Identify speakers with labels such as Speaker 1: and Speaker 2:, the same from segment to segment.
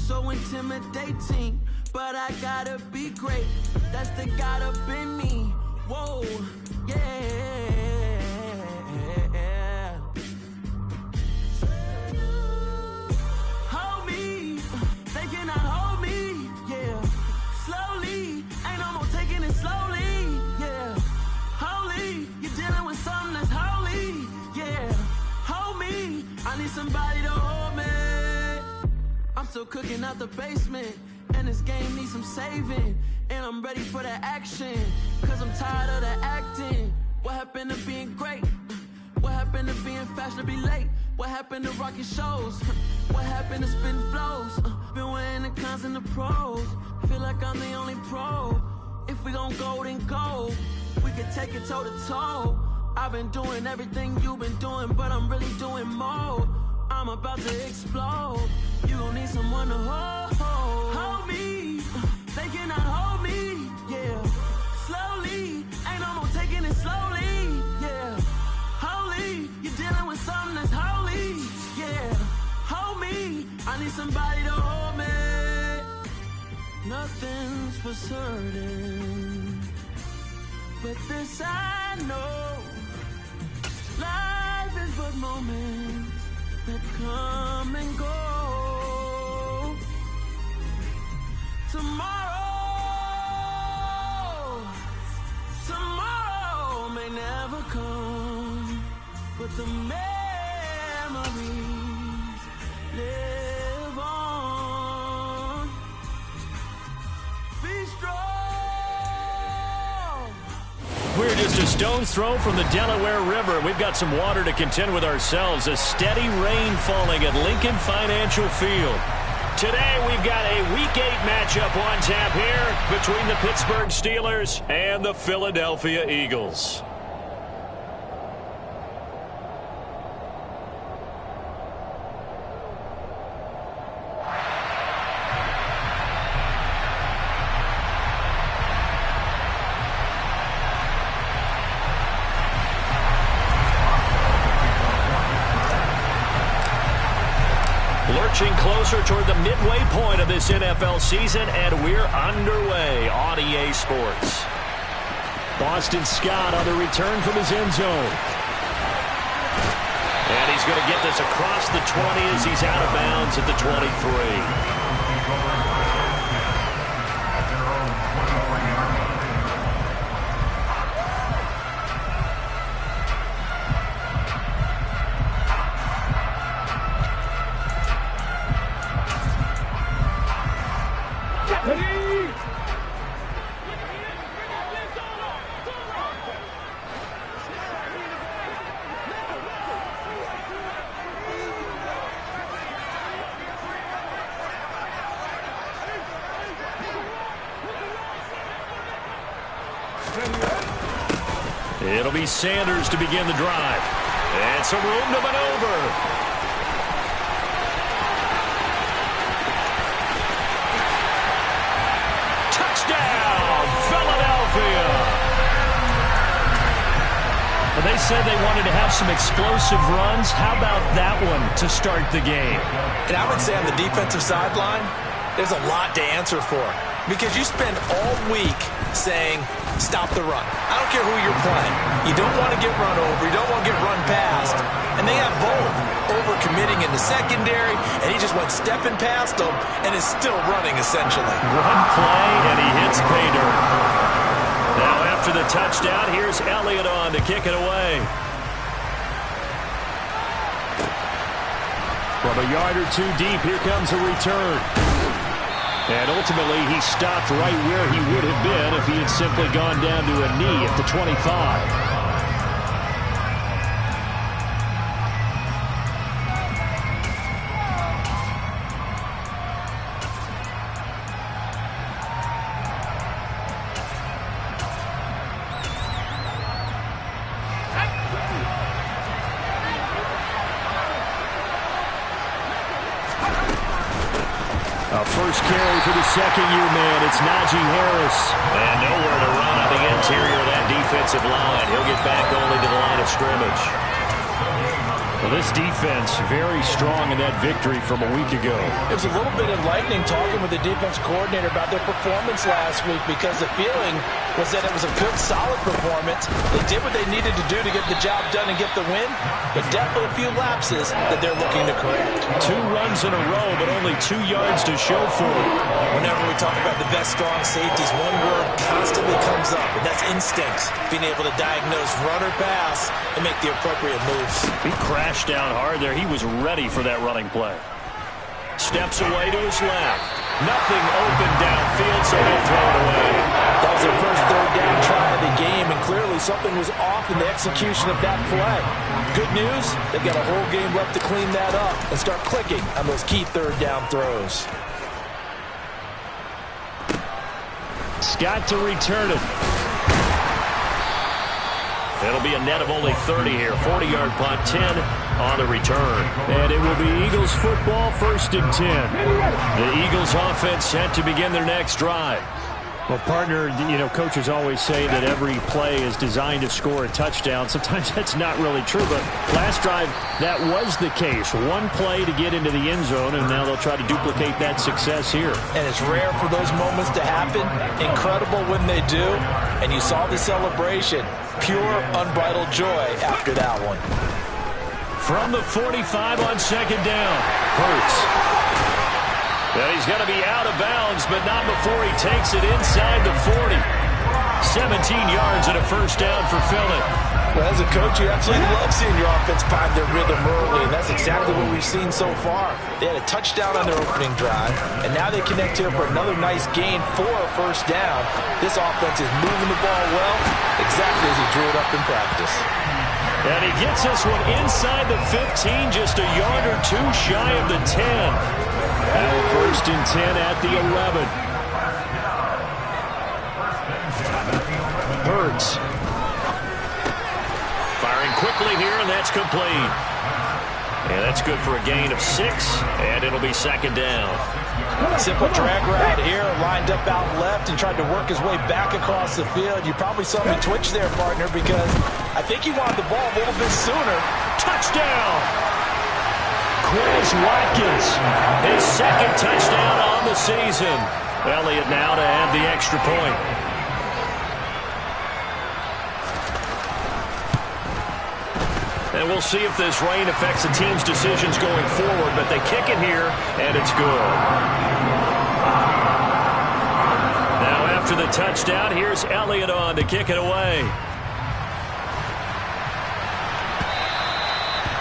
Speaker 1: so intimidating, but I gotta be great. That's the God up in me. Whoa, yeah. Hold me, they cannot hold me, yeah. Slowly, ain't no more taking it slowly, yeah. Holy, you're dealing with something that's holy, yeah. Hold me, I need somebody to hold me. I'm still cooking out the basement, and this game needs some saving. And I'm ready for the action, cause I'm tired of the acting. What happened to being great? What happened to being fashionably late? What happened to rocking shows? What happened to spitting flows? Been weighing the cons and the pros. Feel like I'm the only pro. If we gon' go, then go. We could take it toe to toe. I've been doing everything you've been doing, but I'm really doing more. I'm about to explode. You gon' need someone to hold me. They cannot hold me, yeah. Slowly, ain't no more taking it slowly, yeah. Holy, you're dealing with something that's holy, yeah. Hold me, I need somebody to hold me. Nothing's for certain, but this I know. Life is but moments that come and go. Tomorrow may never come, but the memories live on. Be strong.
Speaker 2: We're just a stone's throw from the Delaware River. We've got some water to contend with ourselves. A steady rain falling at Lincoln Financial Field. Today, we've got a Week 8 matchup on tap here between the Pittsburgh Steelers and the Philadelphia Eagles. Lurching closer toward the midway point of this NFL season, and we're underway on EA Sports. Boston Scott on the return from his end zone. And he's going to get this across the 20 as he's out of bounds at the 23. It'll be Sanders to begin the drive. And some room to maneuver. Touchdown, Philadelphia. Well, they said they wanted to have some explosive runs. How about that one to start the game?
Speaker 3: And I would say on the defensive sideline, there's a lot to answer for. Because you spend all week saying, stop the run. I don't care who you're playing. You don't want to get run over. You don't want to get run past. And they have both. Overcommitting in the secondary, and he just went stepping past them and is still running, essentially.
Speaker 2: One play, and he hits pay dirt. Now, after the touchdown, here's Elliott on to kick it away. From a yard or two deep, here comes a return. And ultimately, he stopped right where he would have been if he had simply gone down to a knee at the 25. First carry for the second-year man. It's Najee Harris. And nowhere to run on the interior of that defensive line. He'll get back only to the line of scrimmage. Well, this defense very strong in that victory from a week ago.
Speaker 3: It was a little bit enlightening talking with the defense coordinator about their performance last week because the feeling was that it was a good, solid performance. They did what they needed to do to get the job done and get the win, but definitely a few lapses that they're looking to correct.
Speaker 2: 2 runs in a row, but only 2 yards to show for it.
Speaker 3: Whenever we talk about the best strong safeties, one word constantly comes up, and that's instincts. Being able to diagnose run or pass and make the appropriate moves.
Speaker 2: He crashed down hard there. He was ready for that running play. Steps away to his left. Nothing open downfield, so he'll throw it away.
Speaker 3: That was their first third down try of the game, and clearly something was off in the execution of that play. Good news, they've got a whole game left to clean that up and start clicking on those key third down throws.
Speaker 2: Scott to return it. It'll be a net of only 30 here. 40-yard punt, 10 on the return. And it will be Eagles football, 1st and 10. The Eagles offense set to begin their next drive. Well, partner, coaches always say that every play is designed to score a touchdown. Sometimes that's not really true, but last drive, that was the case. One play to get into the end zone, and now they'll try to duplicate that success here.
Speaker 3: And it's rare for those moments to happen. Incredible when they do. And you saw the celebration. Pure, unbridled joy after that one.
Speaker 2: From the 45 on 2nd down, Hurts. Well, he's going to be out of bounds, but not before he takes it inside the 40. 17 yards and a 1st down for Philip.
Speaker 3: Well, as a coach, you absolutely love seeing your offense find their rhythm early, and that's exactly what we've seen so far. They had a touchdown on their opening drive, and now they connect here for another nice gain for a 1st down. This offense is moving the ball well, exactly as he drew it up in practice.
Speaker 2: And he gets this one inside the 15, just a yard or 2 shy of the 10. Now 1st and 10 at the 11. Hurts. Firing quickly here, and that's complete. And that's good for a gain of 6, and it'll be 2nd down.
Speaker 3: Simple drag route here, lined up out left and tried to work his way back across the field. You probably saw me twitch there, partner, because I think he wanted the ball a little bit sooner.
Speaker 2: Touchdown! Quez Watkins, his 2nd touchdown on the season. Elliott now to add the extra point. And we'll see if this rain affects the team's decisions going forward, but they kick it here, and it's good. Now after the touchdown, here's Elliott on to kick it away.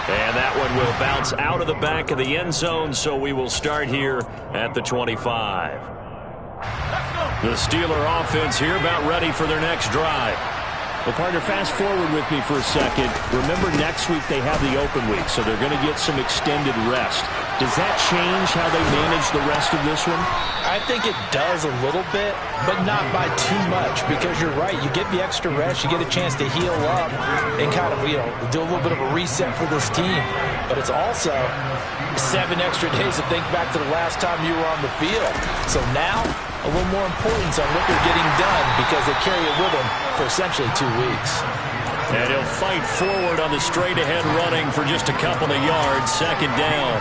Speaker 2: And that one will bounce out of the back of the end zone, so we will start here at the 25. The Steeler offense here about ready for their next drive. Well, partner, fast forward with me for a second. Remember, next week they have the open week, so they're going to get some extended rest. Does that change how they manage the rest of this one?
Speaker 3: I think it does a little bit, but not by too much, because you're right. You get the extra rest, you get a chance to heal up and kind of, do a little bit of a reset for this team. But it's also 7 extra days to think back to the last time you were on the field. So now, a little more importance on what they're getting done because they carry it with them for essentially 2 weeks.
Speaker 2: And he'll fight forward on the straight-ahead running for just a couple of yards, 2nd down.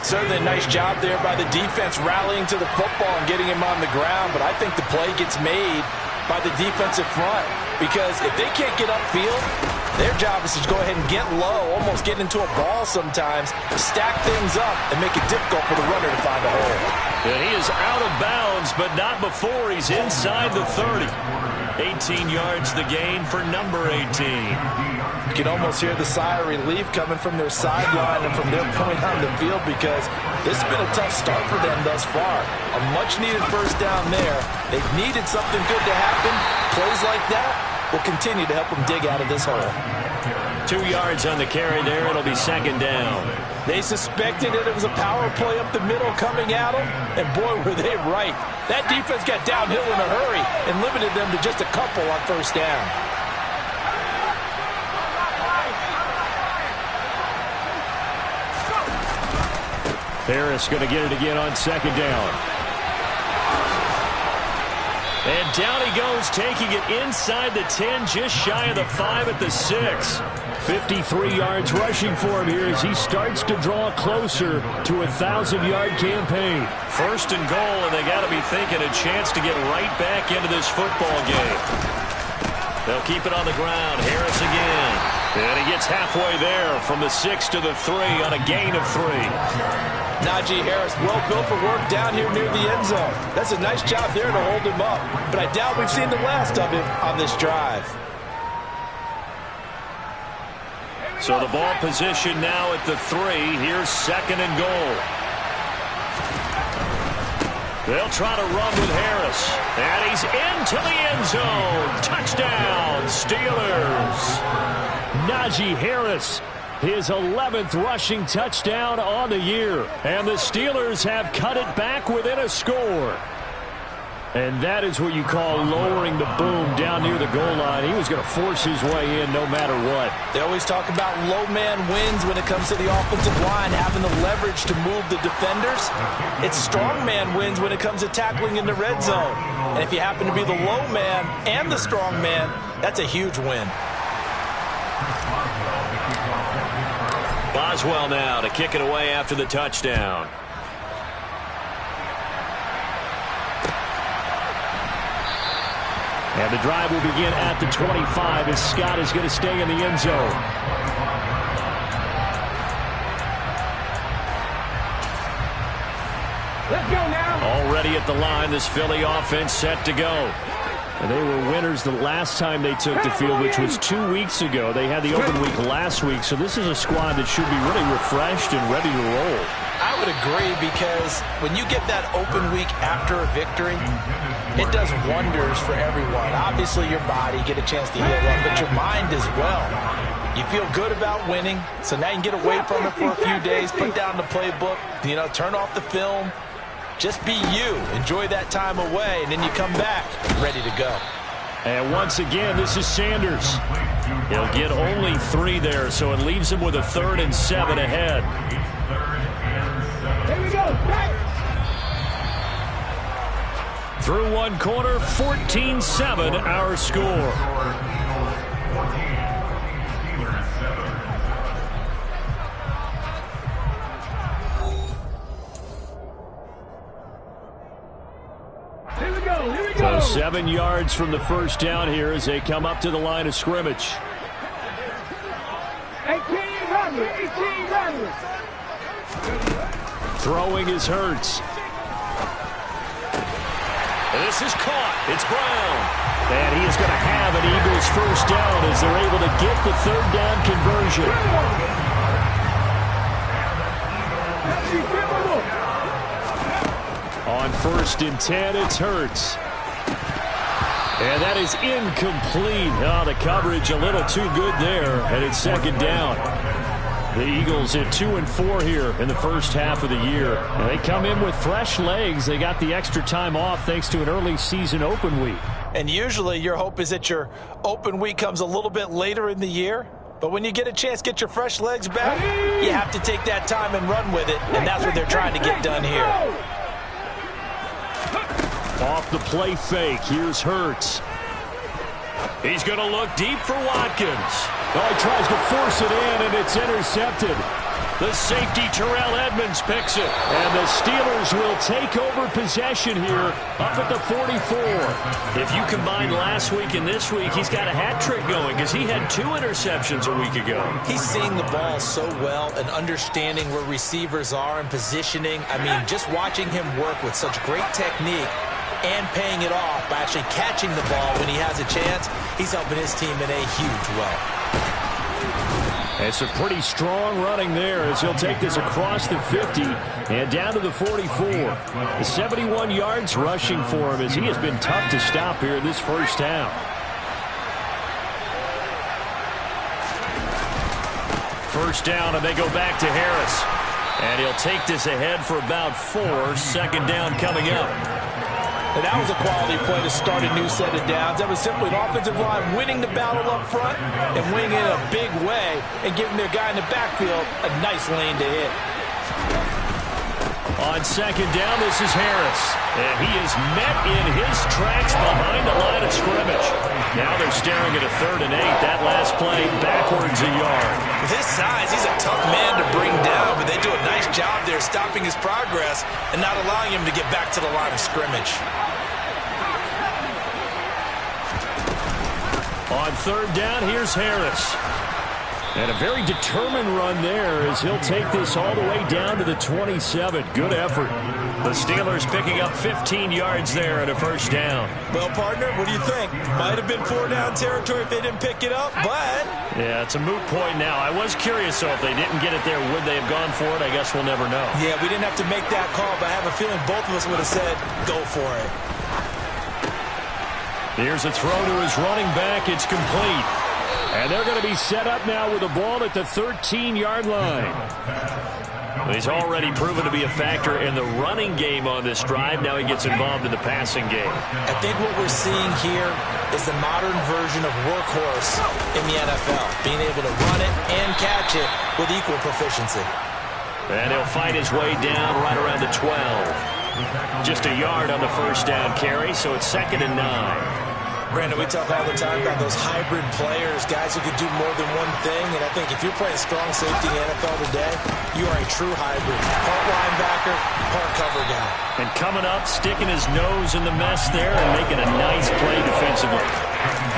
Speaker 3: Certainly a nice job there by the defense rallying to the football and getting him on the ground, but I think the play gets made by the defensive front because if they can't get upfield, their job is to go ahead and get low, almost get into a ball sometimes, stack things up, and make it difficult for the runner to find a hole.
Speaker 2: And he is out of bounds, but not before he's inside the 30. 18 yards the gain for number 18.
Speaker 3: You can almost hear the sigh of relief coming from their sideline and from their point on the field because this has been a tough start for them thus far. A much-needed 1st down there. They've needed something good to happen. Plays like that will continue to help them dig out of this hole.
Speaker 2: 2 yards on the carry there. It'll be 2nd down.
Speaker 3: They suspected that it was a power play up the middle coming at them, and boy, were they right. That defense got downhill in a hurry and limited them to just a couple on 1st down. Harris going to get it again on 2nd down.
Speaker 2: And down he goes, taking it inside the 10, just shy of the 5 at the 6. 53 yards rushing for him here as he starts to draw closer to a 1,000-yard campaign. First and goal, and they got to be thinking a chance to get right back into this football game. They'll keep it on the ground. Harris again. And he gets halfway there from the 6 to the 3 on a gain of 3.
Speaker 3: Najee Harris, well built for work down here near the end zone. That's a nice job there to hold him up. But I doubt we've seen the last of him on this drive.
Speaker 2: So the ball position now at the 3. Here's second and goal. They'll try to run with Harris. And he's into the end zone. Touchdown, Steelers. Najee Harris, his 11th rushing touchdown on the year. And the Steelers have cut it back within a score. And that is what you call lowering the boom down near the goal line. He was going to force his way in no matter what.
Speaker 3: They always talk about low man wins when it comes to the offensive line, having the leverage to move the defenders. It's strong man wins when it comes to tackling in the red zone. And if you happen to be the low man and the strong man, that's a huge win.
Speaker 2: Boswell now to kick it away after the touchdown. And the drive will begin at the 25 as Scott is going to stay in the end zone.
Speaker 4: Let's go now.
Speaker 2: Already at the line, this Philly offense set to go. And they were winners the last time they took the field, which was 2 weeks ago. They had the open week last week, so this is a squad that should be really refreshed and ready to roll.
Speaker 3: I would agree, because when you get that open week after a victory, it does wonders for everyone. Obviously, your body, get a chance to heal up, but your mind as well. You feel good about winning, so now you can get away from it for a few days, put down the playbook, turn off the film. Just be you. Enjoy that time away, and then you come back ready to go.
Speaker 2: And once again, this is Sanders. He'll get only 3 there, so it leaves him with a 3rd and 7 ahead.
Speaker 4: Here we go.
Speaker 2: Through one quarter, 14-7 our score.
Speaker 4: Here we go. Here we
Speaker 2: So
Speaker 4: go.
Speaker 2: 7 yards from the first down here as they come up to the line of scrimmage.
Speaker 4: 1800.
Speaker 2: Throwing is Hurts. And this is caught. It's Brown. And he is going to have an Eagles first down as they're able to get the 3rd down conversion. On 1st and 10, it's Hurts. And that is incomplete. Oh, the coverage a little too good there, and it's 2nd down. The Eagles at 2-4 here in the first half of the year. And they come in with fresh legs. They got the extra time off thanks to an early season open week.
Speaker 3: And usually your hope is that your open week comes a little bit later in the year. But when you get a chance to get your fresh legs back, you have to take that time and run with it. And that's what they're trying to get done here.
Speaker 2: Off the play fake, here's Hurts. He's going to look deep for Watkins. Oh, he tries to force it in, and it's intercepted. The safety, Terrell Edmonds, picks it. And the Steelers will take over possession here up at the 44. If you combine last week and this week, he's got a hat trick going because he had 2 interceptions a week ago.
Speaker 3: He's seeing the ball so well and understanding where receivers are and positioning. I mean, just watching him work with such great technique and paying it off by actually catching the ball when he has a chance, he's helping his team in a huge way.
Speaker 2: It's a pretty strong running there as he'll take this across the 50 and down to the 44. The 71 yards rushing for him as he has been tough to stop here in this first half. First down, and they go back to Harris. And he'll take this ahead for about 4. 2nd down coming up.
Speaker 3: And that was a quality play to start a new set of downs. That was simply an offensive line winning the battle up front and winning it in a big way and giving their guy in the backfield a nice lane to hit.
Speaker 2: On second down, this is Harris. And he is met in his tracks behind the line of scrimmage. Now they're staring at a 3rd and 8. That last play backwards a yard.
Speaker 3: With his size, he's a tough man to bring down, but they do a nice job there stopping his progress and not allowing him to get back to the line of scrimmage.
Speaker 2: On 3rd down, here's Harris. And a very determined run there as he'll take this all the way down to the 27. Good effort. The Steelers picking up 15 yards there and a 1st down.
Speaker 3: Well, partner, what do you think? Might have been 4-down territory if they didn't pick it up, but...
Speaker 2: Yeah, it's a moot point now. I was curious, though, if they didn't get it there, would they have gone for it? I guess we'll never know.
Speaker 3: Yeah, we didn't have to make that call, but I have a feeling both of us would have said, go for it.
Speaker 2: Here's a throw to his running back. It's complete. And they're going to be set up now with the ball at the 13-yard line. He's already proven to be a factor in the running game on this drive. Now he gets involved in the passing game.
Speaker 3: I think what we're seeing here is the modern version of workhorse in the NFL, being able to run it and catch it with equal proficiency.
Speaker 2: And he'll fight his way down right around the 12. Just a yard on the 1st down carry, so it's 2nd and 9.
Speaker 3: Brandon, we talk all the time about those hybrid players, guys who can do more than one thing, and I think if you're playing strong safety in the NFL today, you are a true hybrid. Part linebacker, part cover guy.
Speaker 2: And coming up, sticking his nose in the mess there and making a nice play defensively.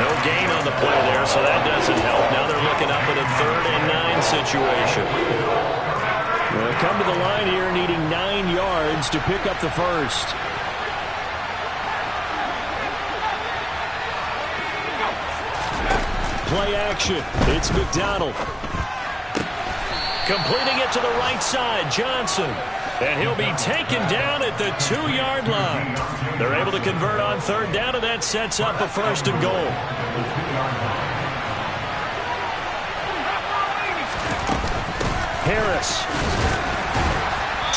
Speaker 2: No gain on the play there, so that doesn't help. Now they're looking up at a 3rd and 9 situation. They'll come to the line here needing 9 yards to pick up the 1st. Play action. It's McDonald. Completing it to the right side, Johnson. And he'll be taken down at the 2-yard line. They're able to convert on 3rd down, and that sets up a 1st and goal. Harris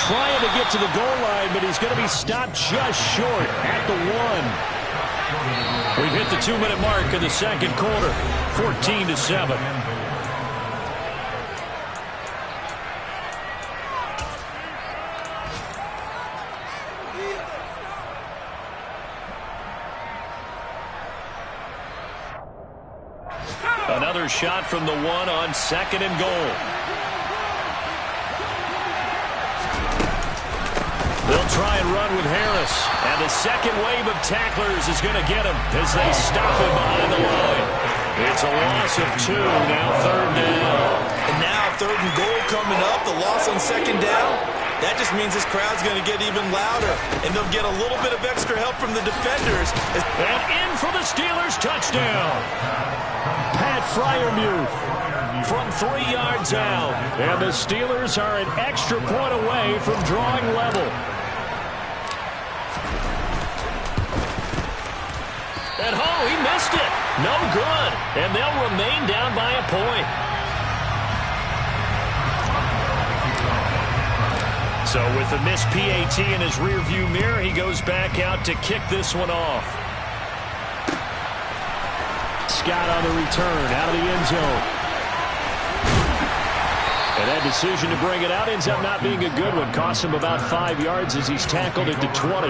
Speaker 2: trying to get to the goal line, but he's going to be stopped just short at the 1. We've hit the 2-minute mark in the 2nd quarter, 14-7. Another shot from the 1 on 2nd and goal. They'll try and run with Harris. And the second wave of tacklers is going to get him as they stop him behind the line. It's a loss of 2, now 3rd down.
Speaker 3: And now 3rd and goal coming up, the loss on 2nd down. That just means this crowd's going to get even louder. And they'll get a little bit of extra help from the defenders.
Speaker 2: And in for the Steelers touchdown. Pat Freiermuth from 3 yards out. And the Steelers are an extra point away from drawing level. And he missed it. No good. And they'll remain down by a point. So with the missed PAT in his rearview mirror, he goes back out to kick this one off. Scott on the return, out of the end zone. And that decision to bring it out ends up not being a good one. Costs him about 5 yards as he's tackled at the 20.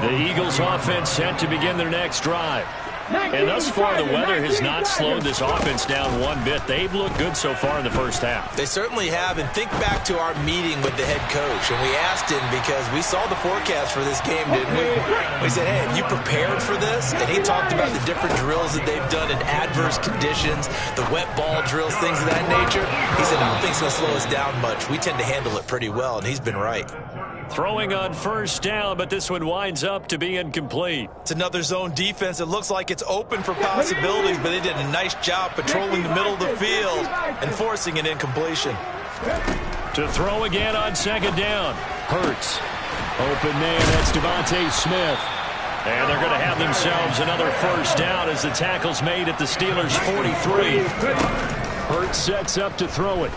Speaker 2: The Eagles offense set to begin their next drive. And thus far, the weather has not slowed this offense down one bit. They've looked good so far in the 1st half.
Speaker 3: They certainly have. And think back to our meeting with the head coach. And we asked him, because we saw the forecast for this game, didn't we? We said, hey, have you prepared for this? And he talked about the different drills that they've done in adverse conditions, the wet ball drills, things of that nature. He said, I don't think it's going to slow us down much. We tend to handle it pretty well, and he's been right.
Speaker 2: Throwing on 1st down, but this one winds up to be incomplete.
Speaker 3: It's another zone defense. It looks like it's open for possibilities, but they did a nice job patrolling the middle of the field and forcing an incompletion.
Speaker 2: To throw again on 2nd down. Hurts. Open man, that's Devontae Smith. And they're going to have themselves another 1st down as the tackle's made at the Steelers' 43. Hurts sets up to throw it.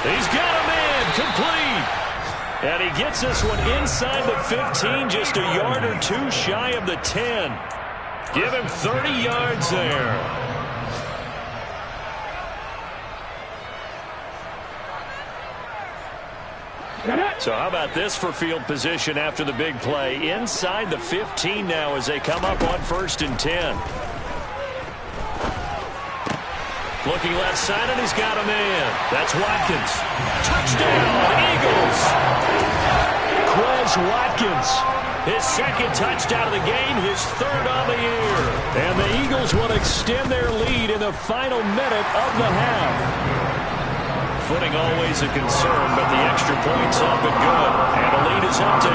Speaker 2: He's got a man, complete. And he gets this one inside the 15, just a yard or 2 shy of the 10. Give him 30 yards there. So how about this for field position after the big play? Inside the 15 now as they come up on 1st and 10. Looking left side, and he's got a man. That's Watkins. Touchdown, Eagles! Quez Watkins. His 2nd touchdown of the game, his 3rd on the year. And the Eagles will extend their lead in the final minute of the half. Footing always a concern, but the extra point's up and good. And the lead is up to 8.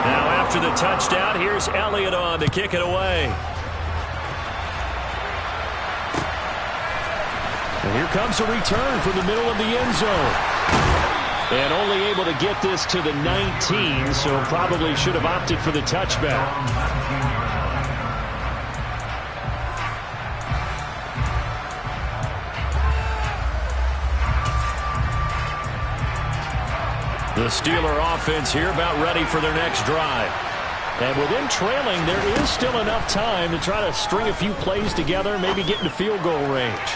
Speaker 2: Now after the touchdown, here's Elliott on to kick it away. And here comes a return from the middle of the end zone. And only able to get this to the 19, so probably should have opted for the touchback. The Steeler offense here about ready for their next drive. And with them trailing, there is still enough time to try to string a few plays together, maybe get into field goal range.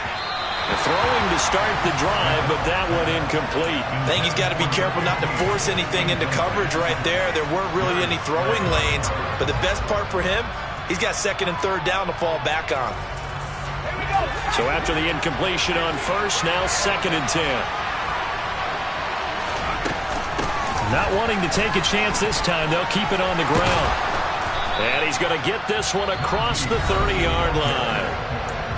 Speaker 2: Throwing to start the drive, but that one incomplete.
Speaker 3: I think he's got to be careful not to force anything into coverage right there. There weren't really any throwing lanes, but the best part for him, he's got 2nd and 3rd down to fall back on.
Speaker 2: So after the incompletion on 1st, now 2nd and 10. Not wanting to take a chance this time, they'll keep it on the ground. And he's going to get this one across the 30-yard line.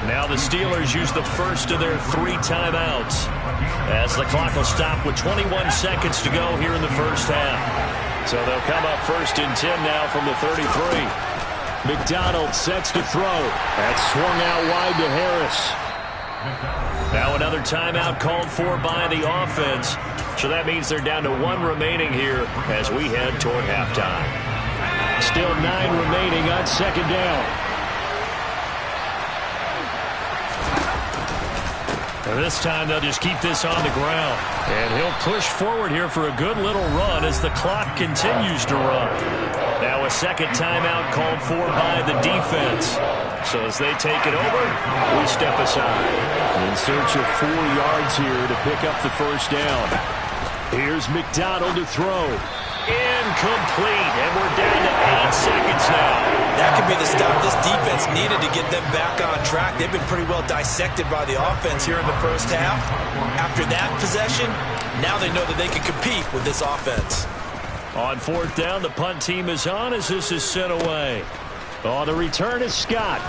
Speaker 2: Now the Steelers use the first of their 3 timeouts as the clock will stop with 21 seconds to go here in the first half. So they'll come up 1st and 10 now from the 33. McDonald sets to throw. That's swung out wide to Harris. Now another timeout called for by the offense. So that means they're down to 1 remaining here as we head toward halftime. Still 9 remaining on 2nd down. And this time they'll just keep this on the ground. And he'll push forward here for a good little run as the clock continues to run. Now a 2nd timeout called for by the defense. So as they take it over, we step aside. In search of 4 yards here to pick up the 1st down. Here's McDonald to throw. Incomplete, and we're down to 8 seconds now.
Speaker 3: That could be the stop this defense needed to get them back on track. They've been pretty well dissected by the offense here in the first half. After that possession, now they know that they can compete with this offense.
Speaker 2: On 4th down, the punt team is on as this is sent away. On the return is Scott.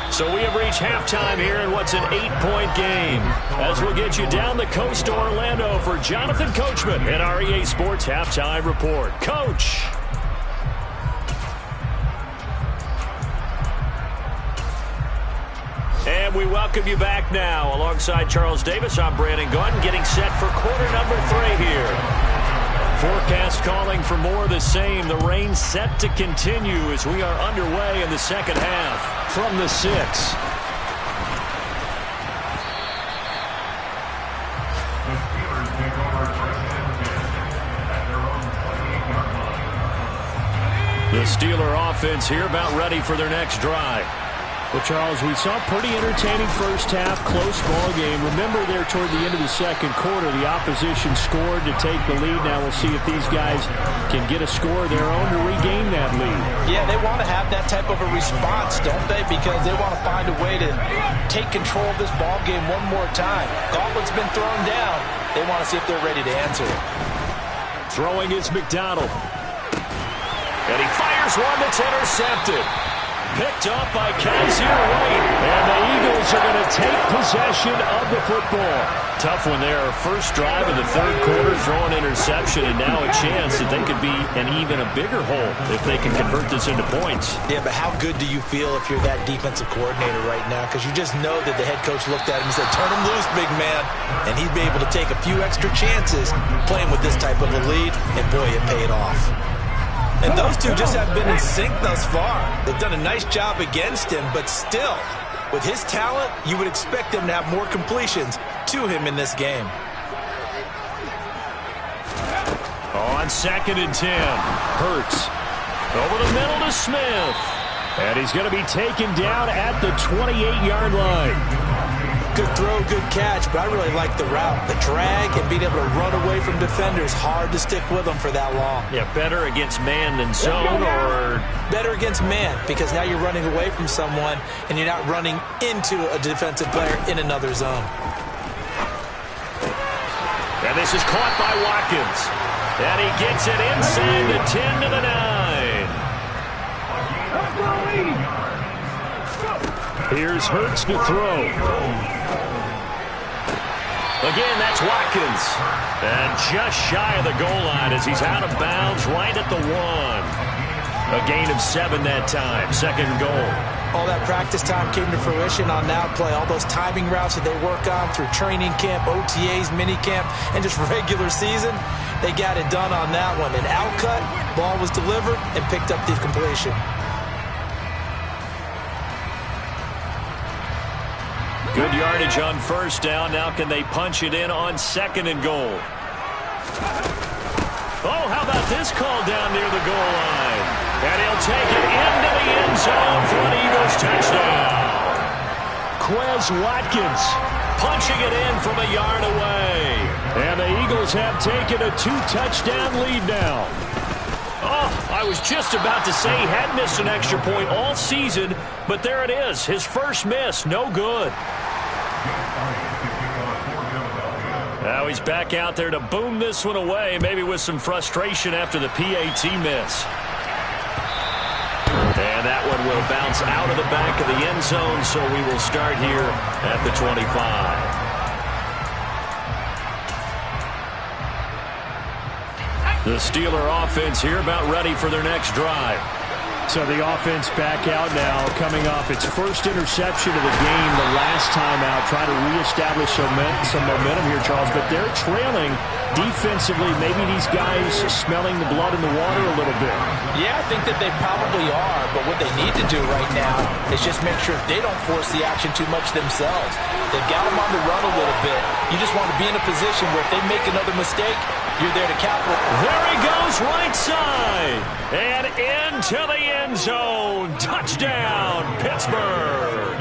Speaker 2: So we have reached halftime here in what's an 8-point game. As we'll get you down the coast to Orlando for Jonathan Coachman at our EA Sports Halftime Report. Coach. And we welcome you back now. Alongside Charles Davis, I'm Brandon Gaudin getting set for quarter number 3 here. Forecast calling for more of the same. The rain set to continue as we are underway in the second half from the 6. The Steeler offense here about ready for their next drive. Well, Charles, we saw a pretty entertaining first half, close ball game. Remember there toward the end of the second quarter, the opposition scored to take the lead. Now we'll see if these guys can get a score of their own to regain that lead.
Speaker 3: Yeah, they want to have that type of a response, don't they? Because they want to find a way to take control of this ball game one more time. Gauntlet's been thrown down. They want to see if they're ready to answer it.
Speaker 2: Throwing is McDonald. And he fires one that's intercepted. Picked up by Kaiser White. And the Eagles are going to take possession of the football. Tough one there. First drive of the third quarter, throwing interception, and now a chance that they could be an even a bigger hole if they can convert this into points.
Speaker 3: Yeah, but how good do you feel if you're that defensive coordinator right now? Because you just know that the head coach looked at him and said, turn him loose, big man. And he'd be able to take a few extra chances playing with this type of a lead, and boy, it paid off. And those two just have been in sync thus far. They've done a nice job against him, but still, with his talent, you would expect them to have more completions to him in this game.
Speaker 2: on 2nd and 10. Hurts over the middle to Smith. And he's going to be taken down at the 28-yard line.
Speaker 3: Good throw, good catch, but I really like the route. The drag and being able to run away from defenders, hard to stick with them for that long.
Speaker 2: Yeah, better against man than zone, or
Speaker 3: better against man, because now you're running away from someone and you're not running into a defensive player in another zone.
Speaker 2: And this is caught by Watkins. And he gets it inside the 10 to the 9. Here's Hurts to throw. Again, that's Watkins. And just shy of the goal line as he's out of bounds right at the 1. A gain of 7 that time. 2nd goal.
Speaker 3: All that practice time came to fruition on that play. All those timing routes that they work on through training camp, OTAs, minicamp, and just regular season, they got it done on that one. An outcut, ball was delivered, and picked up the completion.
Speaker 2: Good yardage on 1st down. Now can they punch it in on 2nd and goal? Oh, how about this call down near the goal line? And he'll take it into the end zone for an Eagles touchdown. Quez Watkins punching it in from a yard away. And the Eagles have taken a 2-touchdown lead now. Oh, I was just about to say he had missed an extra point all season, but there it is. His first miss, no good. Now he's back out there to boom this one away, maybe with some frustration after the PAT miss. And that one will bounce out of the back of the end zone, so we will start here at the 25. The Steeler offense here about ready for their next drive. So the offense back out now, coming off its first interception of the game the last time out, trying to reestablish some momentum here, Charles, but they're trailing defensively. Maybe these guys smelling the blood in the water a little bit.
Speaker 3: Yeah, I think that they probably are, but what they need to do right now is just make sure they don't force the action too much themselves. They've got them on the run a little bit. You just want to be in a position where if they make another mistake, you're there to capitalize.
Speaker 2: There he goes, right side. And into the end zone. Touchdown, Pittsburgh.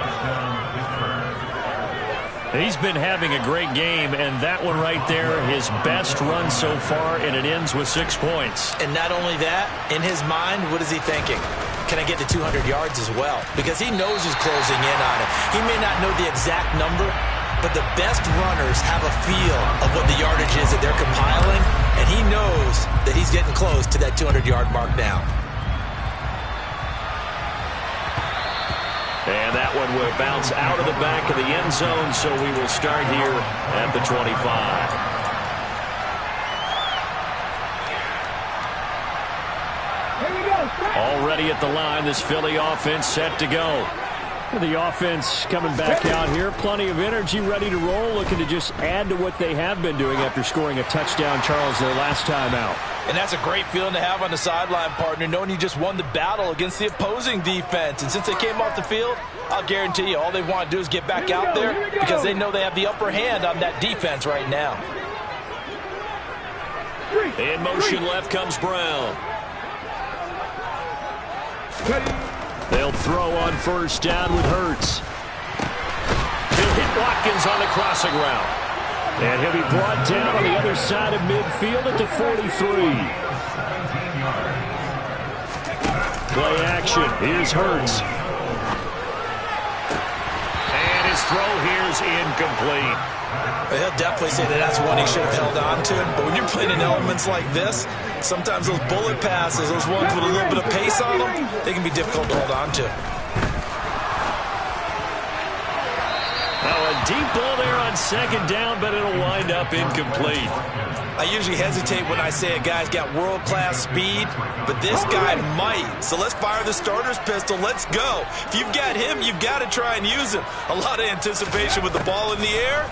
Speaker 2: He's been having a great game, and that one right there, his best run so far, and it ends with 6 points.
Speaker 3: And not only that, in his mind, what is he thinking? Can I get to 200 yards as well? Because he knows he's closing in on it. He may not know the exact number, but the best runners have a feel of what the yardage is that they're compiling, and he knows that he's getting close to that 200-yard mark now.
Speaker 2: And that one will bounce out of the back of the end zone, so we will start here at the 25. Already at the line, this Philly offense set to go. The offense coming back out here, plenty of energy, ready to roll, looking to just add to what they have been doing after scoring a touchdown, Charles, their last time out.
Speaker 3: And that's a great feeling to have on the sideline, partner, knowing you just won the battle against the opposing defense. And since they came off the field, I'll guarantee you all they want to do is get back out there because they know they have the upper hand on that defense right now.
Speaker 2: In motion left comes Brown. They'll throw on 1st down with Hurts. He'll hit Watkins on the crossing route. And he'll be brought down on the other side of midfield at the 43. Play action. Here's Hurts. And his throw here's incomplete.
Speaker 3: He'll definitely say that that's one he should have held on to. But when you're playing in elements like this, sometimes those bullet passes, those ones with a little bit of pace on them, they can be difficult to hold on to.
Speaker 2: Now a deep ball there on 2nd down, but it'll wind up incomplete.
Speaker 3: I usually hesitate when I say a guy's got world-class speed, but this guy might. So let's fire the starter's pistol. Let's go. If you've got him, you've got to try and use him. A lot of anticipation with the ball in the air,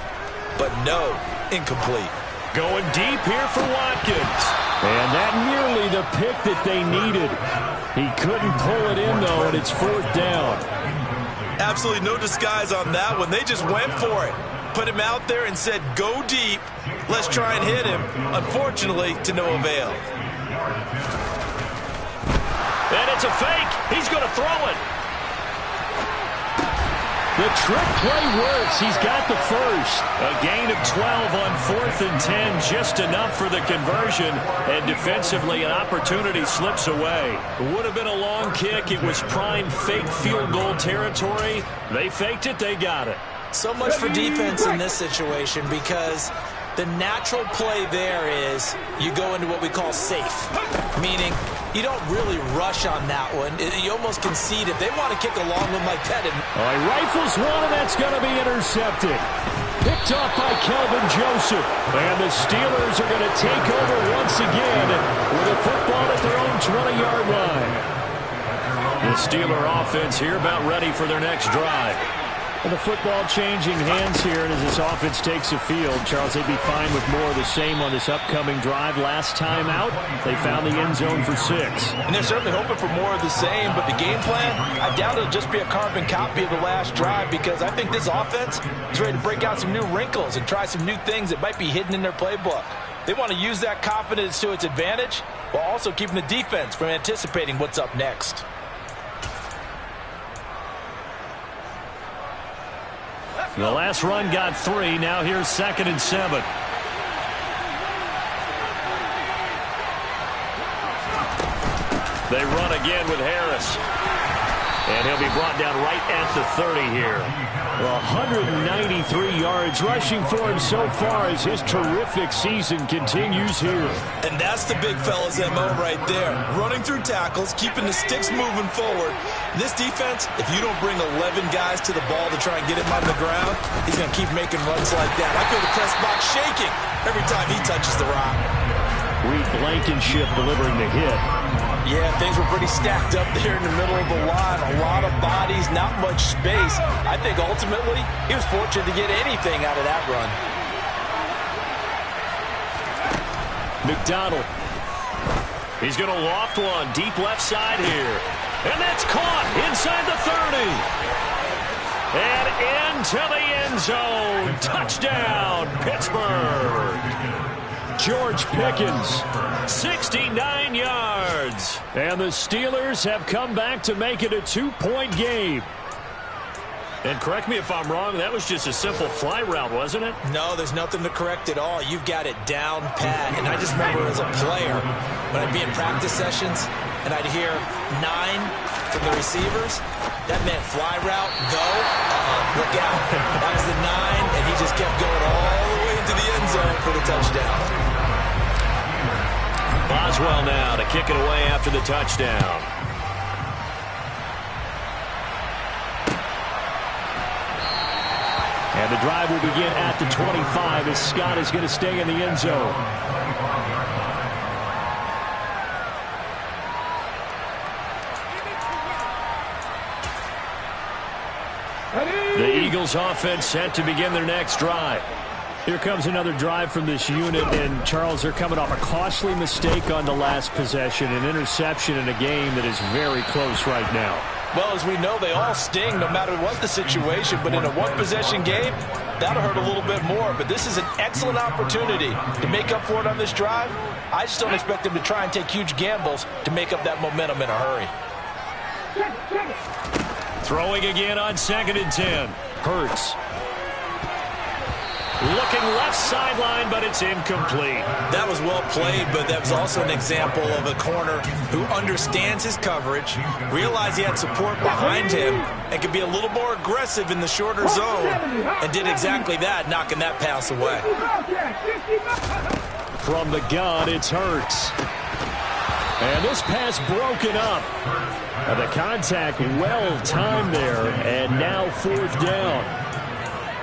Speaker 3: but no, incomplete.
Speaker 2: Going deep here for Watkins. And that nearly the pick that they needed. He couldn't pull it in, though, and it's 4th down.
Speaker 3: Absolutely no disguise on that one. They just went for it. Put him out there and said, go deep. Let's try and hit him. Unfortunately, to no avail.
Speaker 2: And it's a fake. He's going to throw it. The trick play works. He's got the first. A gain of 12 on 4th and 10, just enough for the conversion. And defensively, an opportunity slips away. It would have been a long kick. It was prime fake field goal territory. They faked it. They got it.
Speaker 3: So much for defense in this situation, because the natural play there is you go into what we call safe, meaning you don't really rush on that one. You almost concede if they want to kick a long one like that.
Speaker 2: He rifles one, and that's going to be intercepted. Picked off by Kelvin Joseph. And the Steelers are going to take over once again with a football at their own 20-yard line. The Steeler offense here about ready for their next drive. And the football changing hands here, and as this offense takes the field, Charles, they'd be fine with more of the same on this upcoming drive. Last time out, they found the end zone for 6.
Speaker 3: And they're certainly hoping for more of the same, but the game plan, I doubt it'll just be a carbon copy of the last drive, because I think this offense is ready to break out some new wrinkles and try some new things that might be hidden in their playbook. They want to use that confidence to its advantage, while also keeping the defense from anticipating what's up next.
Speaker 2: The last run got 3. Now here's 2nd and 7. They run again with Harris. And he'll be brought down right at the 30 here. 193 yards rushing for him so far as his terrific season continues here.
Speaker 3: And that's the big fella's MO right there. Running through tackles, keeping the sticks moving forward. This defense, if you don't bring 11 guys to the ball to try and get him on the ground, he's going to keep making runs like that. I feel the press box shaking every time he touches the rock.
Speaker 2: Reed Blankenship delivering the hit.
Speaker 3: Yeah, things were pretty stacked up there in the middle of the line. A lot of bodies, not much space. I think ultimately he was fortunate to get anything out of that run.
Speaker 2: McDonald. He's going to loft one deep left side here. And that's caught inside the 30. And into the end zone. Touchdown, Pittsburgh. George Pickens, 69 yards. And the Steelers have come back to make it a 2-point game. And correct me if I'm wrong, that was just a simple fly route, wasn't it?
Speaker 3: No, there's nothing to correct at all. You've got it down pat. And I just remember as a player, when I'd be in practice sessions and I'd hear 9 from the receivers, that meant fly route, go, look out. That was the 9, and he just kept going all the way into the end zone for the touchdown.
Speaker 2: Boswell now to kick it away after the touchdown. And the drive will begin at the 25 as Scott is going to stay in the end zone. The Eagles offense set to begin their next drive. Here comes another drive from this unit, and Charles, they're coming off a costly mistake on the last possession, an interception in a game that is very close right now.
Speaker 3: Well, as we know, they all sting no matter what the situation, but in a one-possession game, that'll hurt a little bit more. But this is an excellent opportunity to make up for it on this drive. I just don't expect them to try and take huge gambles to make up that momentum in a hurry.
Speaker 2: Throwing again on 2nd and 10. Hurts. Looking left sideline, but it's incomplete.
Speaker 3: That was well played, but that was also an example of a corner who understands his coverage, realized he had support behind him, and could be a little more aggressive in the shorter zone, and did exactly that, knocking that pass away.
Speaker 2: From the gun, it's Hurts. And this pass broken up. And the contact well timed there, and now 4th down.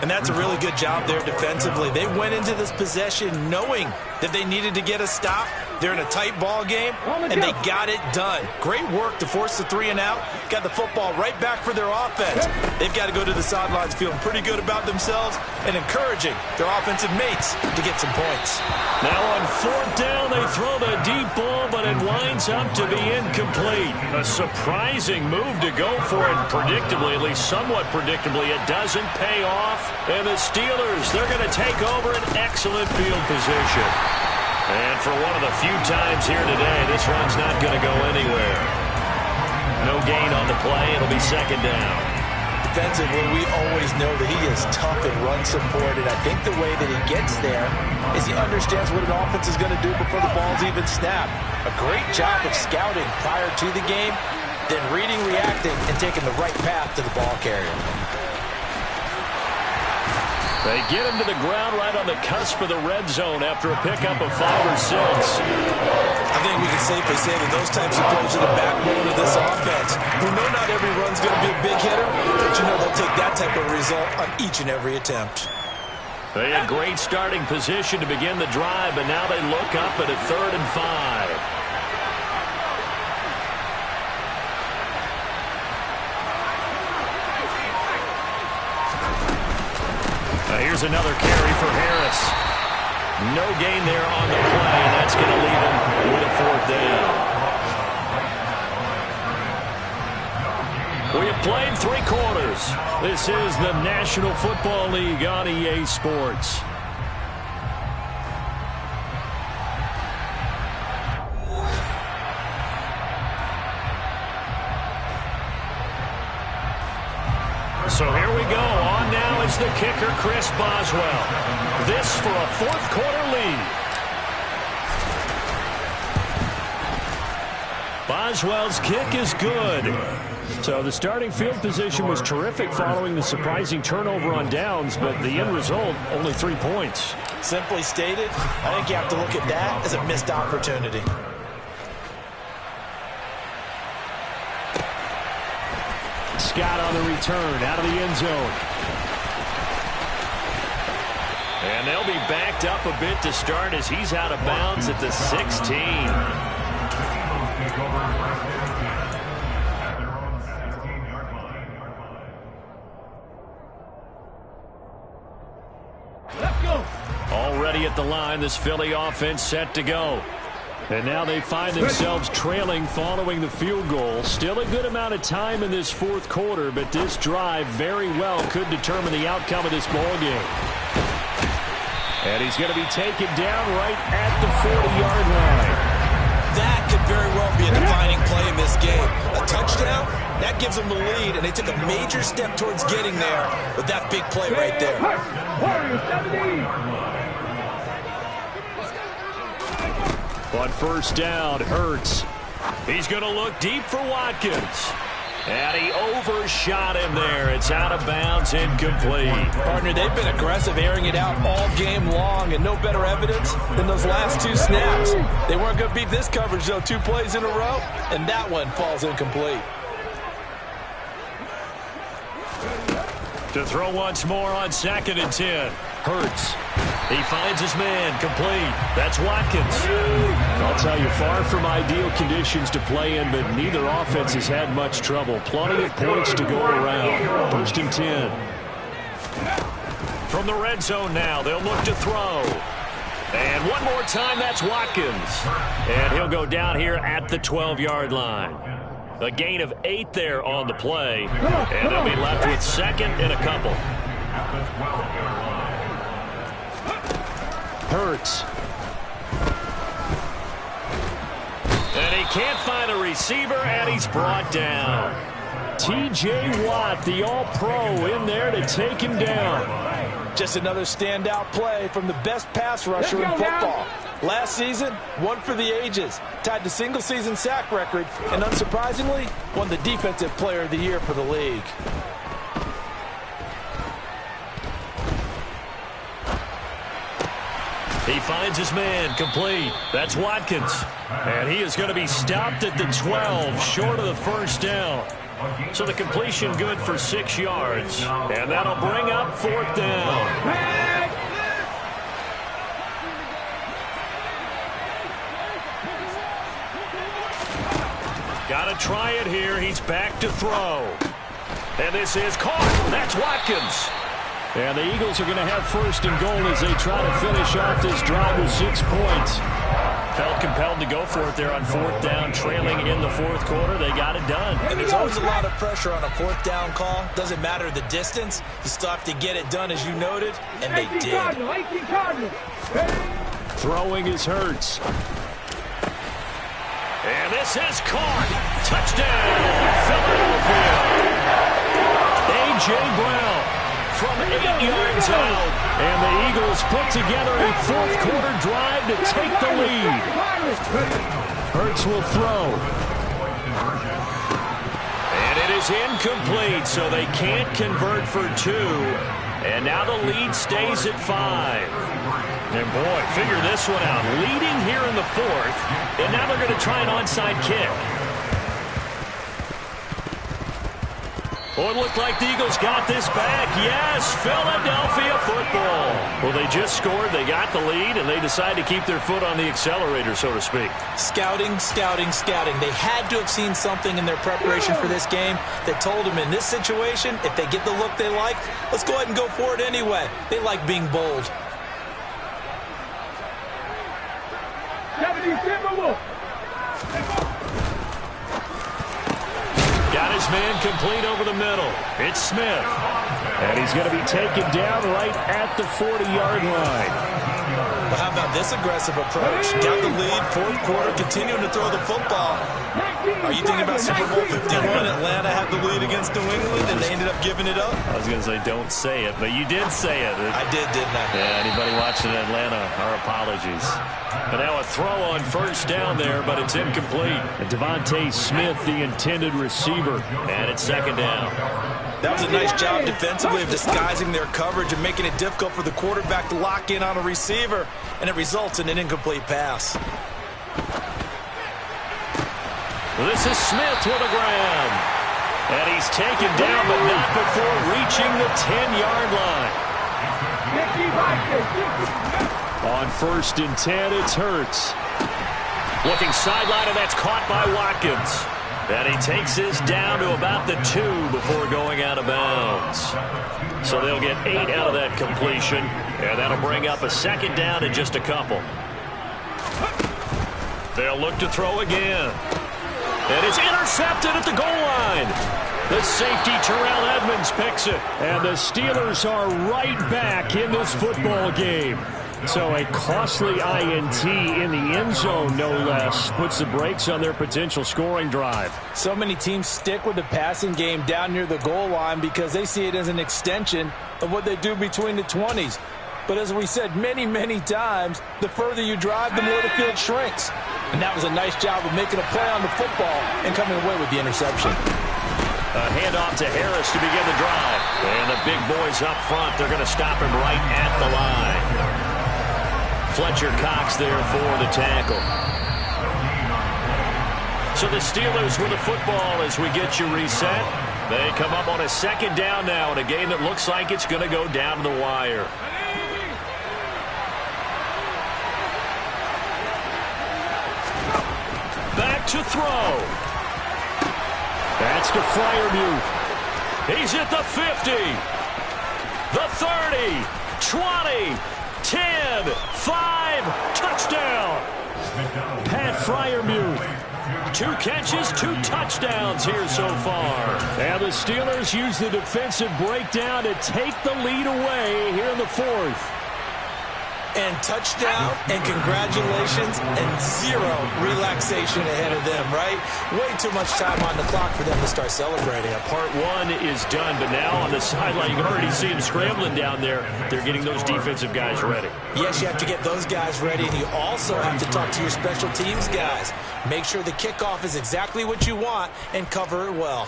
Speaker 3: And that's a really good job there defensively. They went into this possession knowing that they needed to get a stop. They're in a tight ball game, and they got it done. Great work to force the 3 and out. Got the football right back for their offense. They've got to go to the sidelines feeling pretty good about themselves and encouraging their offensive mates to get some points.
Speaker 2: Now on 4th down, they throw the deep ball, but it winds up to be incomplete. A surprising move to go for it predictably, at least somewhat predictably. It doesn't pay off. And the Steelers, they're going to take over an excellent field position. And for one of the few times here today, this run's not going to go anywhere. No gain on the play. It'll be second down.
Speaker 3: Defensively, we always know that he is tough in run support, and I think the way that he gets there is he understands what an offense is going to do before the ball's even snapped. A great job of scouting prior to the game, then reading, reacting, and taking the right path to the ball carrier.
Speaker 2: They get him to the ground right on the cusp of the red zone after a pickup of 5 or 6.
Speaker 3: I think we can safely say that those types of plays are the backbone of this offense. We know not every run's going to be a big hitter, but you know they'll take that type of result on each and every attempt.
Speaker 2: They had great starting position to begin the drive, but now they look up at a 3rd and 5. Here's another carry for Harris. No gain there on the play, and that's going to leave him with a 4th down. We have played 3 quarters. This is the National Football League on EA Sports. So here we go. On now is the kicker, Chris Boswell. This for a 4th quarter lead. Boswell's kick is good. So the starting field position was terrific following the surprising turnover on downs, but the end result, only 3 points.
Speaker 3: Simply stated, I think you have to look at that as a missed opportunity.
Speaker 2: Scott on the return, out of the end zone. And they'll be backed up a bit to start as he's out of bounds at the 16.
Speaker 4: Let's go.
Speaker 2: Already at the line, this Philly offense set to go. And now they find themselves trailing following the field goal. Still a good amount of time in this 4th quarter, but this drive very well could determine the outcome of this ball game. And he's going to be taken down right at the 40-yard line.
Speaker 3: That could very well be a defining play in this game. A touchdown, that gives them the lead, and they took a major step towards getting there with that big play right there.
Speaker 4: Warriors 17.
Speaker 2: On 1st down, Hurts. He's going to look deep for Watkins. And he overshot him there. It's out of bounds, incomplete.
Speaker 3: Partner, they've been aggressive, airing it out all game long, and no better evidence than those last 2 snaps. They weren't going to beat this coverage, though, 2 plays in a row, and that one falls incomplete.
Speaker 2: To throw once more on 2nd and 10. Hurts. He finds his man, complete. That's Watkins. I'll tell you, far from ideal conditions to play in, but neither offense has had much trouble. Plenty of points to go around. 1st and 10. From the red zone now, they'll look to throw. And one more time, that's Watkins. And he'll go down here at the 12-yard line. A gain of 8 there on the play. And they'll be left with 2nd and a couple. Hurts. And he can't find a receiver, and he's brought down. T.J. Watt, the All-Pro, in there to take him down.
Speaker 3: Just another standout play from the best pass rusher in football. Last season, one for the ages. Tied the single-season sack record, and unsurprisingly, won the Defensive Player of the Year for the league.
Speaker 2: He finds his man, complete. That's Watkins. And he is going to be stopped at the 12, short of the 1st down. So the completion good for 6 yards. And that'll bring up 4th down. Got to try it here. He's back to throw. And this is caught. That's Watkins. And the Eagles are going to have 1st and goal as they try to finish off this drive with 6 points. Felt compelled to go for it there on 4th down, trailing in the 4th quarter. They got it done.
Speaker 3: And there's always a lot of pressure on a 4th down call. Doesn't matter the distance. You still have to get it done, as you noted, and they did.
Speaker 2: Throwing is Hurts. And this is caught. Touchdown, Philadelphia. A.J. Brown from 8 yards out. And the Eagles put together a fourth-quarter drive to take the lead. Hurts will throw. And it is incomplete, so they can't convert for 2. And now the lead stays at 5. And boy, figure this one out. Leading here in the fourth, and now they're going to try an onside kick. Oh, it looked like the Eagles got this back. Yes, Philadelphia football. Well, they just scored, they got the lead, and they decide to keep their foot on the accelerator, so to speak.
Speaker 3: Scouting, scouting, scouting. They had to have seen something in their preparation for this game that told them in this situation, if they get the look they like, let's go ahead and go for it anyway. They like being bold.
Speaker 2: Got his man complete over the middle. It's Smith. And he's going to be taken down right at the 40-yard line.
Speaker 3: Well, how about this aggressive approach? Got the lead, fourth quarter, continuing to throw the football. Are you thinking about Super Bowl 51? Atlanta had the lead against New England, and they ended up giving it up?
Speaker 2: I was going to say, don't say it, but you did say it.
Speaker 3: I did, didn't I?
Speaker 2: Yeah, anybody watching Atlanta, our apologies. And now a throw on first down there, but it's incomplete. And Devontae Smith, the intended receiver, and it's second down.
Speaker 3: That was a nice job defensively of disguising their coverage and making it difficult for the quarterback to lock in on a receiver, and it results in an incomplete pass.
Speaker 2: This is Smith with a grab. And he's taken down, but not before reaching the 10-yard line. On 1st and 10, it's Hurts. Looking sideline, and that's caught by Watkins. And he takes this down to about the 2 before going out of bounds. So they'll get 8 out of that completion, and that'll bring up a second down in just a couple. They'll look to throw again. And it's intercepted at the goal line. The safety, Terrell Edmonds, picks it. And the Steelers are right back in this football game. So a costly INT in the end zone, no less, puts the brakes on their potential scoring drive.
Speaker 3: So many teams stick with the passing game down near the goal line because they see it as an extension of what they do between the 20s. But as we said many, many times, the further you drive, the more the field shrinks. And that was a nice job of making a play on the football and coming away with the interception.
Speaker 2: A handoff to Harris to begin the drive. And the big boys up front, they're going to stop him right at the line. Fletcher Cox there for the tackle. So the Steelers with the football as we get you reset. They come up on a second down now in a game that looks like it's going to go down to the wire. Back to throw. That's to Freiermuth. He's at the 50. The 30. 20. 10. 5. Touchdown. Pat Freiermuth. 2 catches, 2 touchdowns here so far. And the Steelers use the defensive breakdown to take the lead away here in the fourth.
Speaker 3: And touchdown, and congratulations, and 0 relaxation ahead of them, right? Way too much time on the clock for them to start celebrating.
Speaker 2: Part 1 is done, but now on the sideline, you can already see them scrambling down there. They're getting those defensive guys ready.
Speaker 3: Yes, you have to get those guys ready, and you also have to talk to your special teams guys. Make sure the kickoff is exactly what you want and cover it well.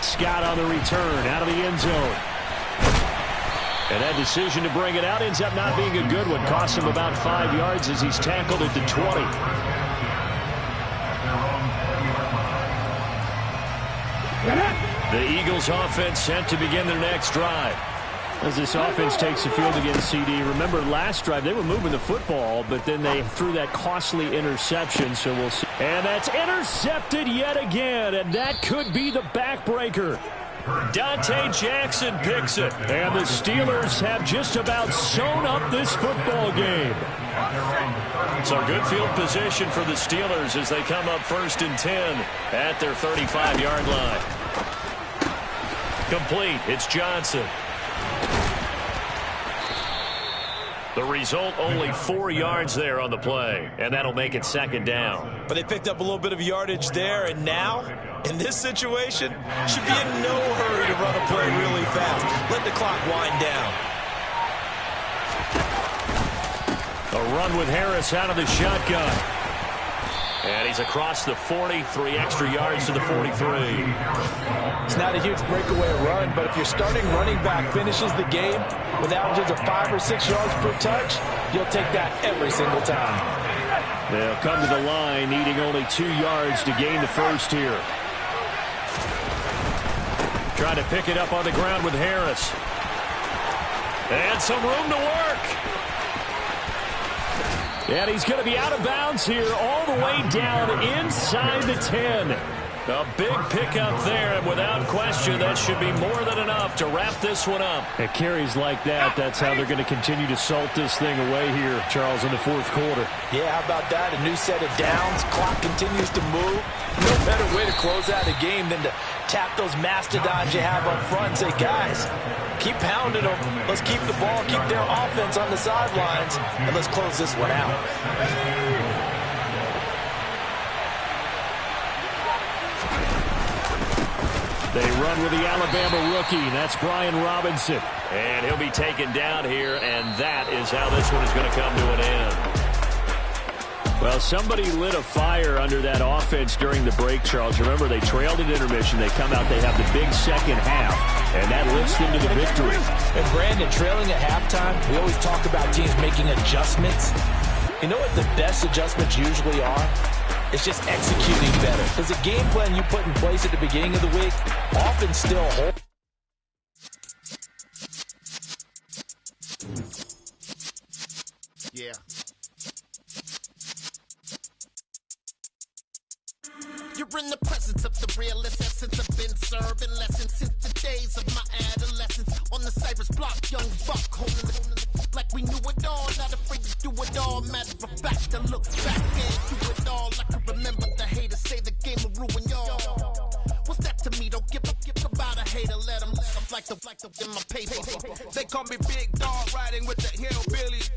Speaker 2: Scott on the return, out of the end zone. And that decision to bring it out ends up not being a good one. Costs him about 5 yards as he's tackled at the 20. The Eagles offense set to begin their next drive. As this offense takes the field against CD. Remember last drive they were moving the football, but then they threw that costly interception, so we'll see. And that's intercepted yet again, and that could be the backbreaker. Dante Jackson picks it. And the Steelers have just about sewn up this football game. So good field position for the Steelers as they come up 1st and 10 at their 35-yard line. Complete. It's Johnson. The result, only 4 yards there on the play, and that'll make it second down.
Speaker 3: But they picked up a little bit of yardage there, and now, in this situation, should be in no hurry to run a play really fast. Let the clock wind down.
Speaker 2: A run with Harris out of the shotgun. And he's across the 40, 3 extra yards to the 43.
Speaker 3: It's not a huge breakaway run, but if your starting running back finishes the game with averages of 5 or 6 yards per touch, you'll take that every single time.
Speaker 2: They'll come to the line needing only 2 yards to gain the first here. Trying to pick it up on the ground with Harris. And some room to work. And he's going to be out of bounds here all the way down inside the 10. A big pickup there, and without question, that should be more than enough to wrap this one up. At carries like that, that's how they're going to continue to salt this thing away here, Charles, in the fourth quarter.
Speaker 3: Yeah, how about that? A new set of downs. Clock continues to move. No better way to close out a game than to tap those mastodons you have up front and say, guys, keep pounding them. Let's keep the ball, keep their offense on the sidelines, and let's close this one out.
Speaker 2: They run with the Alabama rookie. That's Brian Robinson. And he'll be taken down here, and that is how this one is going to come to an end. Well, somebody lit a fire under that offense during the break, Charles. Remember, they trailed at intermission. They come out, they have the big second half, and that lifts them to the victory.
Speaker 3: And Brandon, trailing at halftime, we always talk about teams making adjustments. You know what the best adjustments usually are? It's just executing better. Because the game plan you put in place at the beginning of the week often still holds.
Speaker 5: Yeah. You're in the presence of the realest essence. I've been serving lessons since the days of my adolescence. On the Cypress block, young buck, holding it like we knew it all. Not afraid to do it all. Matter of fact, I look back and do it all. I can remember the haters say the game will ruin y'all. What's that to me? Don't give about a hater. Let them live like the in my paper.
Speaker 6: They call me Big Dog, riding with the hillbillies.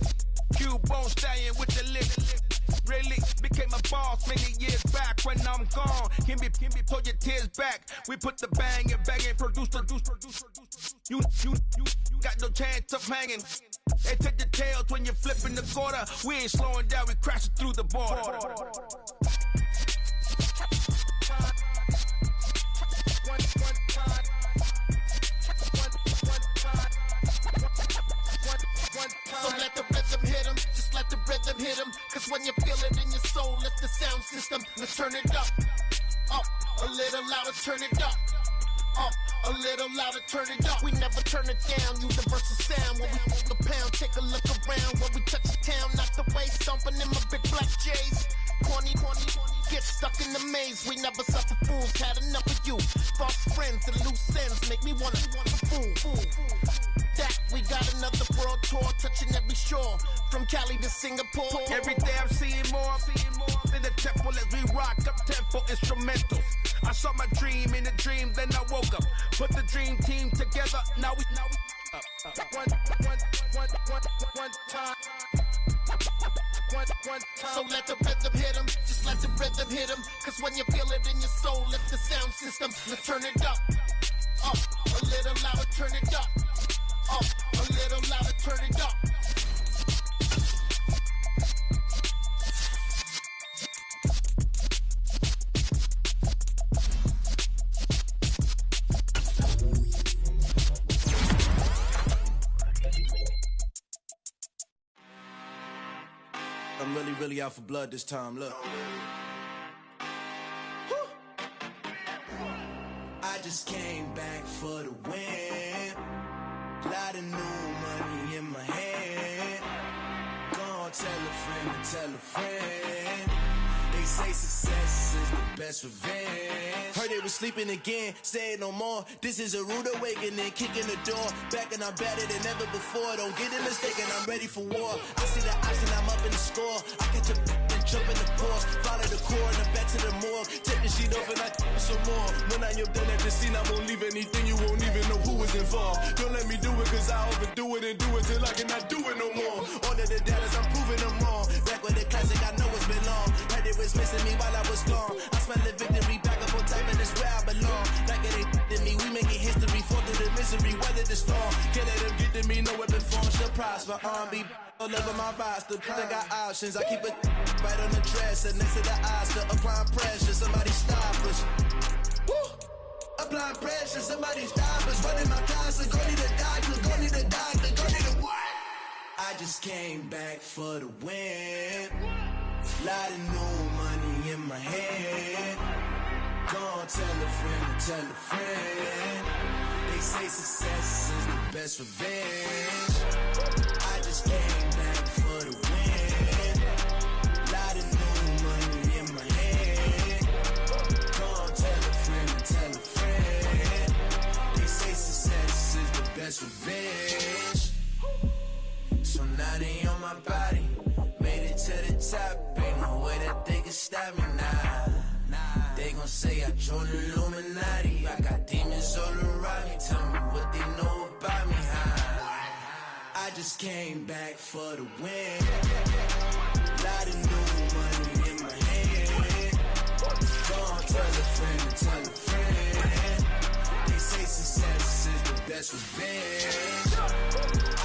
Speaker 6: Q-Bone stallion with the lick. Really became a boss many years back. When I'm gone, can be pull your tears back. We put the bang and produce. You got no chance of hanging. They take the tails when you're flipping the quarter. We ain't slowing down, we crashing through the border.
Speaker 5: So let the rhythm hit him, just let the rhythm hit him. Cause when you feel it in your soul, lift the sound system. Let's turn it up, a little louder, turn it up. A little louder, turn it up. We never turn it down, universal sound. When we hold the pound, take a look around. When we touch the town, knock the way, stomping in my big black J's. Corny, get stuck in the maze. We never suffer fools, had enough of you. False friends and loose ends make me wanna fool. That we got another world tour, touching every shore, from Cali to Singapore.
Speaker 6: Every day I'm seeing more in the temple as we rock up tempo instrumentals. I saw my dream in a dream, then I woke up. Put the dream team together, now we one time.
Speaker 5: So let the rhythm hit him, just let the rhythm hit him. Cause when you feel it in your soul, lift the sound system. Let's turn it up, a little louder, turn it up, a little louder, turn it up.
Speaker 7: I'm really out for blood this time, look. I just came back for the win. Lot of new money in my hand. Gonna tell a friend to tell a friend. They say success is the best revenge. Heard they was sleeping again, say it no more. This is a rude awakening, kicking the door. Back and I'm better than ever before. Don't get it mistaken, I'm ready for war. I see the option, I'm up in the score. I catch a and jump in the pause. Follow the core and the back to the morgue. Take the sheet off and I some more. When I am done at the scene, I won't leave anything. You won't even know who was involved. Don't let me do it, cause I overdo it and do it till I cannot do it no more. All of the doubters, I'm proving them wrong. Back with the classic, I know it's been long. Heard it was missing me while I was gone. I smell the victory back up on top, and it's where I belong. Like it ain't to me, we making history. Fall through the misery, weather the storm. Can't let them get to me, no weapon form shall prosper. R&B all over my roster. I got options, I keep it right on the dresser. Next to the Oscar, applying pressure. Somebody stop us. Woo! Applying pressure, somebody stop us. Running my closet, go need a doctor, go need a doctor, go need a what? I just came back for the win. Lot of new money in my hand. Gonna tell a friend to tell a friend. They say success is the best revenge. I just came back for the win. Lot of new money in my hand. Gonna tell a friend to tell a friend. They say success is the best revenge. So now they on my body. Made it to the top. Ain't no way that they can stop me now. They gon' say I joined the Illuminati. I got demons all around me. Tell me what they know about me, huh? I just came back for the win. Lot of new money in my hand. Gonna tell a friend to tell a friend. They say success is the best revenge.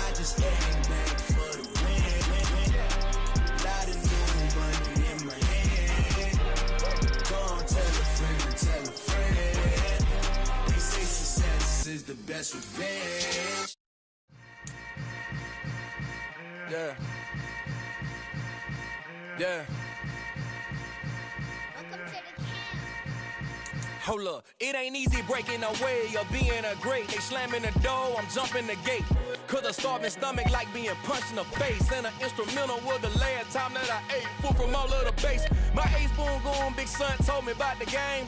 Speaker 7: I just came back for the win. Lot of new money in my hand. Gonna tell a friend to tell a friend. They say success is the best revenge. Yeah. Yeah.
Speaker 6: Hold up, it ain't easy breaking away or being a great. They slamming the door, I'm jumping the gate. Cause a starving stomach like being punched in the face. And an instrumental was the last time that I ate food from all of the bass. My ace spoon going, big son told me about the game.